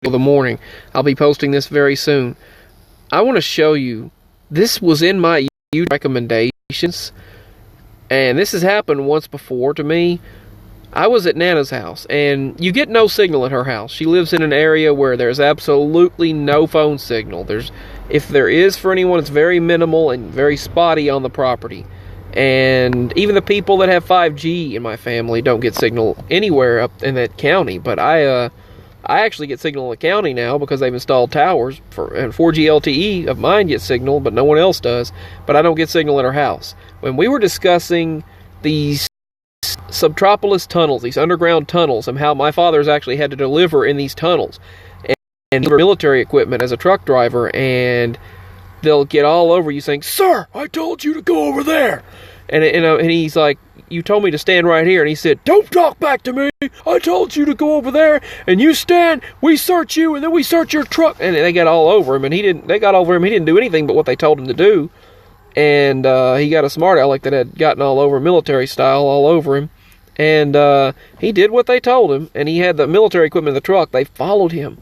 of the morning. I'll be posting this very soon. I want to show you, this was in my YouTube recommendations, and this has happened once before to me. I was at Nana's house, and you get no signal at her house. She lives in an area where there's absolutely no phone signal. If there is for anyone, it's very minimal and very spotty on the property. And even the people that have 5G in my family don't get signal anywhere up in that county. But I actually get signal in the county now because they've installed towers, and 4G LTE of mine gets signal, but no one else does. But I don't get signal at her house. When we were discussing these subtropolis tunnels, these underground tunnels, and how my father's actually had to deliver in these tunnels and deliver military equipment as a truck driver, and they'll get all over you saying, "Sir, I told you to go over there," and he's like, "You told me to stand right here," and he said, "Don't talk back to me. I told you to go over there, and you stand. We search you, and then we search your truck." And they got all over him, and they got over him. He didn't do anything but what they told him to do, and he got a smart aleck that had gotten all over military style all over him. And he did what they told him, and he had the military equipment in the truck. They followed him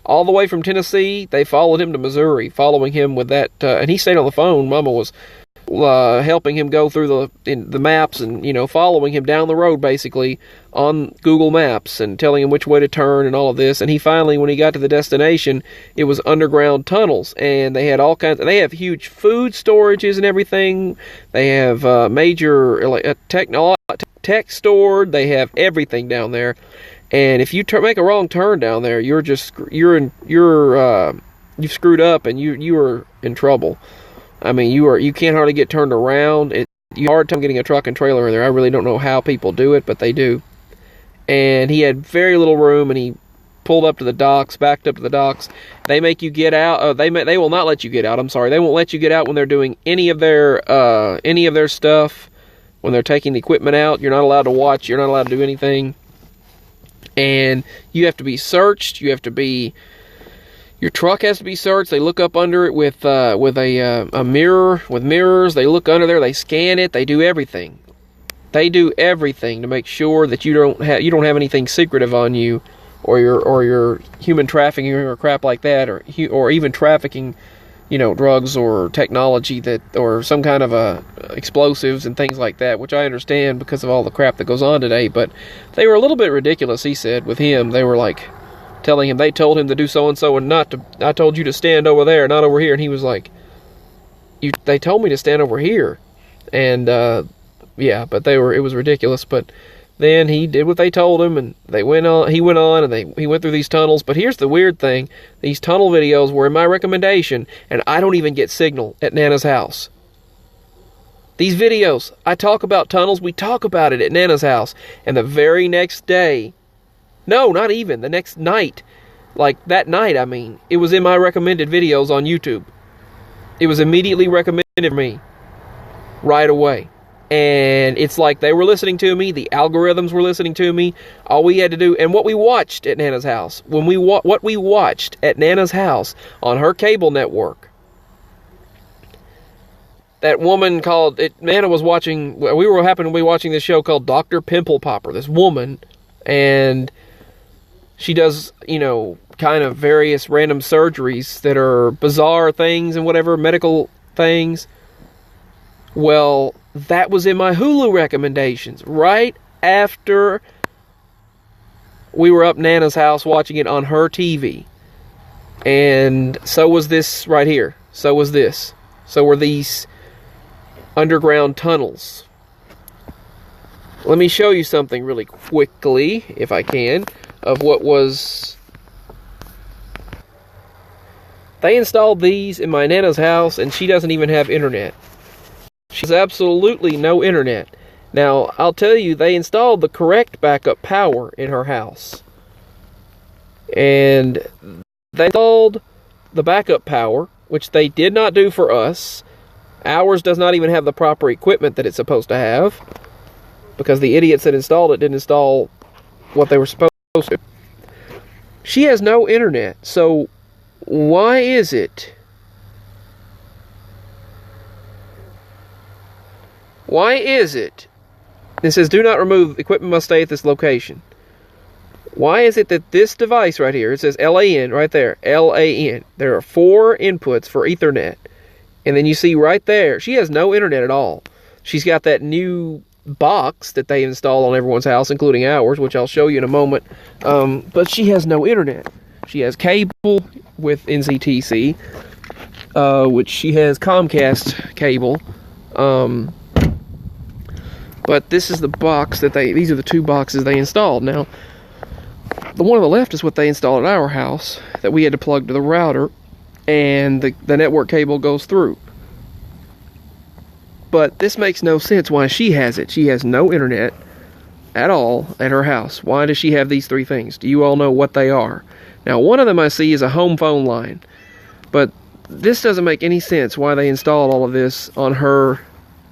all the way from Tennessee. They followed him to Missouri, following him with that. And he stayed on the phone. Mama was helping him go through the maps and, following him down the road, basically, on Google Maps and telling him which way to turn and all of this. And he finally, when he got to the destination, it was underground tunnels. And they had all kinds. They have huge food storages and everything. They have major tech stored. They have everything down there. And if you make a wrong turn down there, you've screwed up, and you are in trouble. I mean, you can't hardly get turned around. You have a hard time getting a truck and trailer in there. I really don't know how people do it, but they do. And he had very little room, and he pulled up to the docks, backed up to the docks. They make you get out. They will not let you get out. I'm sorry, they won't let you get out when they're doing any of their stuff. When they're taking the equipment out, you're not allowed to watch. You're not allowed to do anything. And you have to be searched. Your truck has to be searched. They look up under it with a mirror, with mirrors. They look under there. They scan it. They do everything. They do everything to make sure that you don't have anything secretive on you, or your human trafficking or crap like that, or even trafficking, drugs or technology or some kind of explosives and things like that, which I understand because of all the crap that goes on today. But they were a little bit ridiculous, he said, with him. They were like telling him, they told him to do so-and-so and not to, I told you to stand over there, not over here. And he was like, they told me to stand over here. And, but it was ridiculous. But then he did what they told him, and he went on, and he went through these tunnels. But here's the weird thing. These tunnel videos were in my recommendation, and I don't even get signal at Nana's house. These videos, I talk about tunnels, we talk about it at Nana's house. And the very next day, no, not even, the next night, like that night, it was in my recommended videos on YouTube. It was immediately recommended for me right away. And it's like they were listening to me. The algorithms were listening to me. All we had to do, and what we watched at Nana's house, what we watched at Nana's house on her cable network, that woman called it. Nana was watching. We happened to be watching this show called Dr. Pimple Popper. This woman, and she does, kind of various random surgeries that are bizarre things and whatever, medical things. Well, that was in my Hulu recommendations right after we were up Nana's house watching it on her TV. And so was this right here. So was this. So were these underground tunnels. Let me show you something really quickly, if I can, of what was... They installed these in my Nana's house, and she doesn't even have internet. She has absolutely no internet. Now, I'll tell you, they installed the correct backup power in her house. And they installed the backup power, which they did not do for us. Ours does not even have the proper equipment that it's supposed to have, because the idiots that installed it didn't install what they were supposed to. She has no internet, so why is it? Why is it? It says, do not remove, equipment must stay at this location. Why is it that this device right here, it says LAN right there, LAN. There are 4 inputs for Ethernet. And then you see right there, she has no internet at all. She's got that new box that they installed on everyone's house, including ours, which I'll show you in a moment. But she has no internet. She has cable with NCTC, which she has Comcast cable. But this is the box that these are the 2 boxes they installed. Now, the one on the left is what they installed at our house that we had to plug to the router, and the network cable goes through. But this makes no sense why she has it. She has no internet at all at her house. Why does she have these 3 things? Do you all know what they are? Now, one of them I see is a home phone line. But this doesn't make any sense why they installed all of this on her,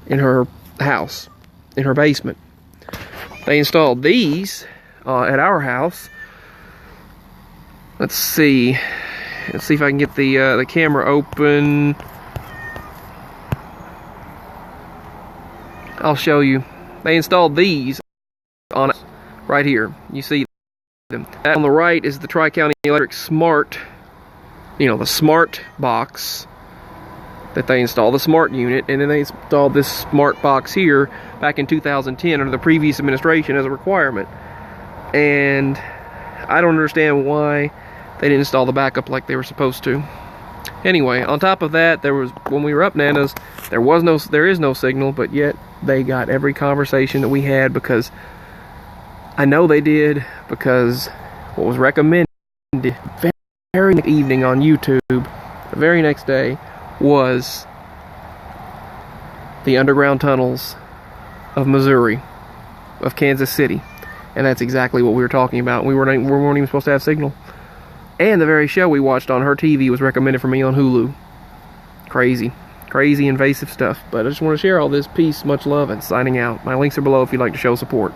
in her house, in her basement. They installed these at our house. Let's see if I can get the camera open. I'll show you. They installed these on right here. You see them. That on the right is the Tri-County Electric Smart, the smart box that they installed, the smart unit, and then they installed this smart box here back in 2010 under the previous administration as a requirement. And I don't understand why they didn't install the backup like they were supposed to. Anyway, on top of that, when we were up Nana's, there is no signal, but yet they got every conversation that we had, because I know they did, because what was recommended very next evening on YouTube, the very next day, was the underground tunnels of Missouri, of Kansas City. And that's exactly what we were talking about. We weren't even supposed to have signal. And the very show we watched on her TV was recommended for me on Hulu. Crazy invasive stuff. But I just want to share all this. Peace, much love, and signing out. My links are below if you'd like to show support.